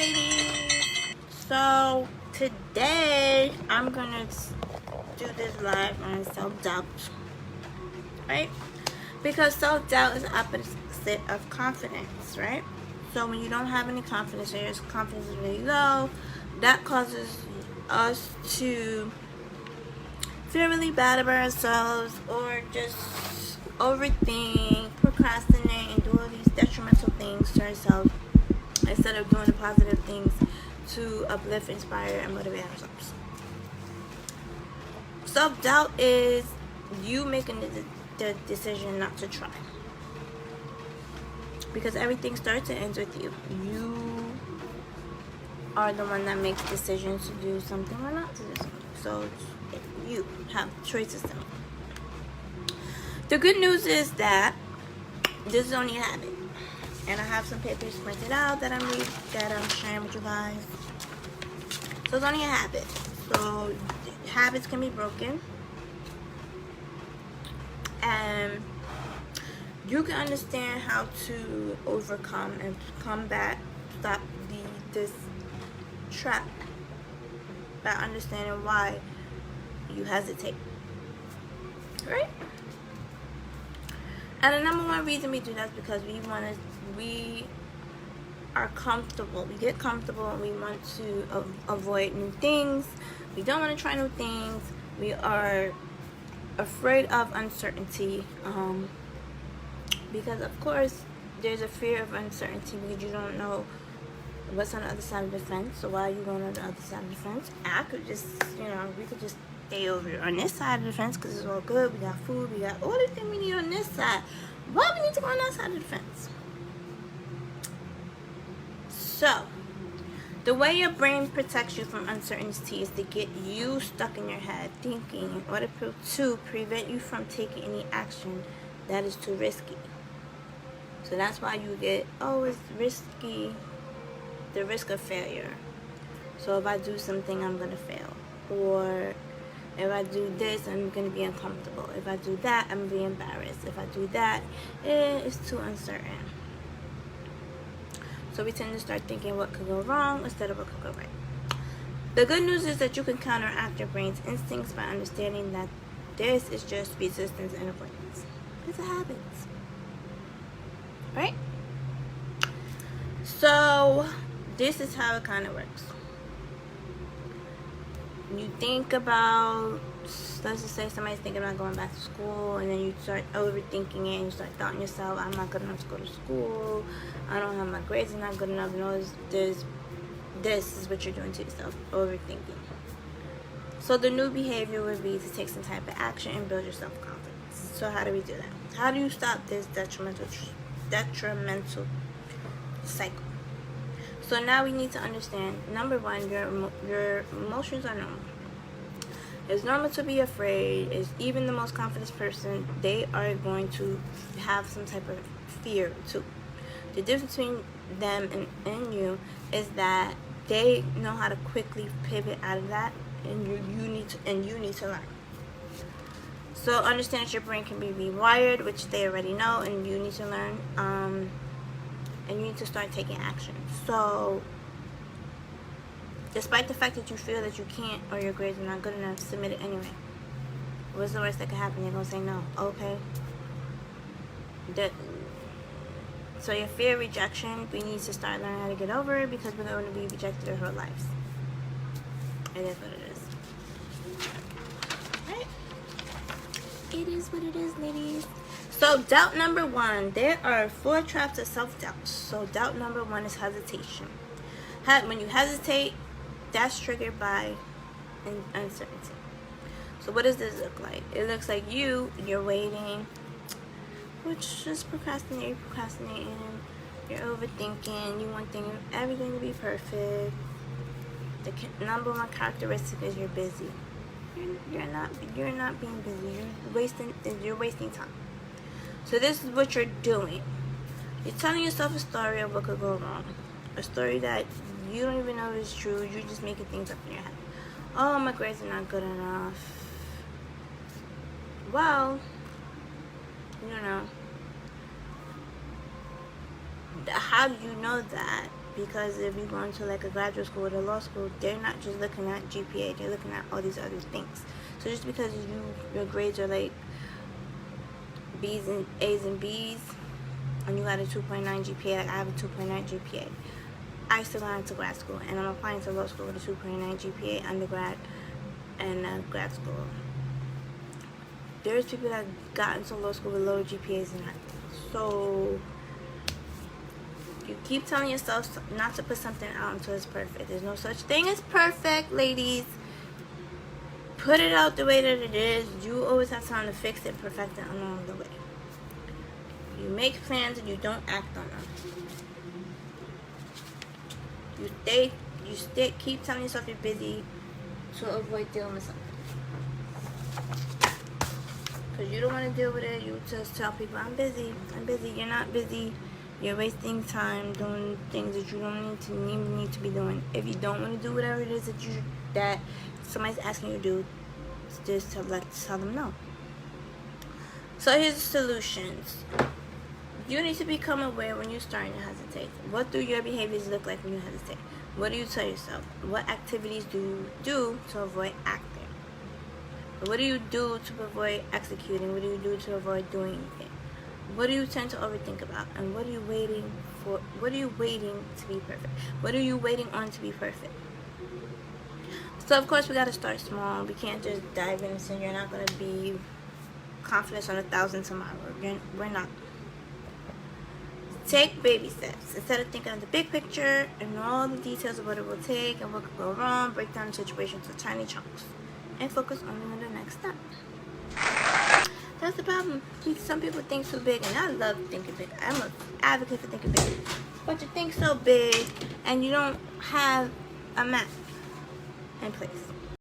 ladies. So today I'm gonna do this live on self-doubt, right? Because self-doubt is the opposite of confidence, right? So when you don't have any confidence or your confidence is really low, that causes us to feel really bad about ourselves or just overthink, procrastinate, and do all these detrimental things to ourselves instead of doing the positive things to uplift, inspire, and motivate ourselves. Self-doubt is you making the decision not to try. Because everything starts and ends with you. You are the one that makes decisions to do something or not to do something. So you have choices to make. The good news is that this is only a habit. And I have some papers printed out that I'm sharing with you guys. So it's only a habit. So habits can be broken. And you can understand how to overcome and stop this trap by understanding why you hesitate. Right? And the number one reason we do that is because we are comfortable. We get comfortable and we want to avoid new things. We don't want to try new things. We are afraid of uncertainty. Because of course there's a fear of uncertainty because you don't know what's on the other side of the fence. So why are you going on the other side of the fence? I could just, we could just stay over on this side of the fence because it's all good. We got food, we got all the things we need on this side. Why we need to go on that side of the fence? So, the way your brain protects you from uncertainty is to get you stuck in your head thinking in order to prevent you from taking any action that is too risky. So that's why you get, it's risky, the risk of failure. So if I do something, I'm going to fail. Or if I do this, I'm going to be uncomfortable. If I do that, I'm going to be embarrassed. If I do that, it's too uncertain. So we tend to start thinking what could go wrong instead of what could go right. The good news is that you can counteract your brain's instincts by understanding that this is just resistance and avoidance. It's a habit. Right? So this is how it kind of works. You think about, let's just say somebody's thinking about going back to school, and then you start overthinking it and you start doubting yourself. I'm not good enough to go to school. I don't have my grades are not good enough. This is what you're doing to yourself, overthinking. So the new behavior would be to take some type of action and build your self-confidence. So how do we do that? How do you stop this detrimental cycle? So now we need to understand, number one, your emotions are normal. It's normal to be afraid. It's even the most confident person, they are going to have some type of fear too. The difference between them and you is that they know how to quickly pivot out of that, and you need to learn. So understand that your brain can be rewired, which they already know, and you need to learn. And you need to start taking action. So, despite the fact that you feel that you can't or your grades are not good enough, submit it anyway. What's the worst that could happen? They're going to say no. Okay. So your fear of rejection, we need to start learning how to get over it because we're going to be rejected our whole lives. It is what it is. Right? It is what it is, ladies. So doubt number one, there are 4 traps of self-doubt. So doubt number one is hesitation. When you hesitate, that's triggered by uncertainty. So what does this look like? It looks like you're waiting, which is procrastinating, you're overthinking, you want everything to be perfect. The number one characteristic is you're busy. You're not being busy. You're wasting time. So this is what you're doing. You're telling yourself a story of what could go wrong. A story that you don't even know is true. You're just making things up in your head. Oh, my grades are not good enough. Well, how do you know that? Because if you go into like a graduate school or a law school, they're not just looking at GPA, they're looking at all these other things. So just because your grades are like B's and A's and B's, and you got a 2.9 GPA, like I have a 2.9 GPA, I still got into grad school, and I'm applying to law school with a 2.9 GPA, undergrad and grad school. There's people that got into law school with lower GPAs than that. So you keep telling yourself not to put something out until it's perfect. There's no such thing as perfect, ladies. Put it out the way that it is. You always have time to fix it, perfect it along the way. You make plans and you don't act on them. Keep telling yourself you're busy to avoid dealing with something. Because you don't want to deal with it. You just tell people, I'm busy. You're not busy. You're wasting time doing things that you don't even need to be doing. If you don't want to do whatever it is that somebody's asking you to do, just tell them no. So here's the solutions. You need to become aware when you're starting to hesitate. What do your behaviors look like when you hesitate? What do you tell yourself? What activities do you do to avoid acting? What do you do to avoid executing? What do you do to avoid doing anything? What do you tend to overthink about? And what are you waiting for? What are you waiting to be perfect? What are you waiting on to be perfect? So of course we got to start small. We can't just dive in and say you're not going to be confident on 1,000 tomorrow. We're not. Take baby steps. Instead of thinking of the big picture and all the details of what it will take and what could go wrong, break down the situation to tiny chunks and focus only on the next step. That's the problem. Some people think too big, and I love thinking big. I'm an advocate for thinking big. But you think so big and you don't have a map in place.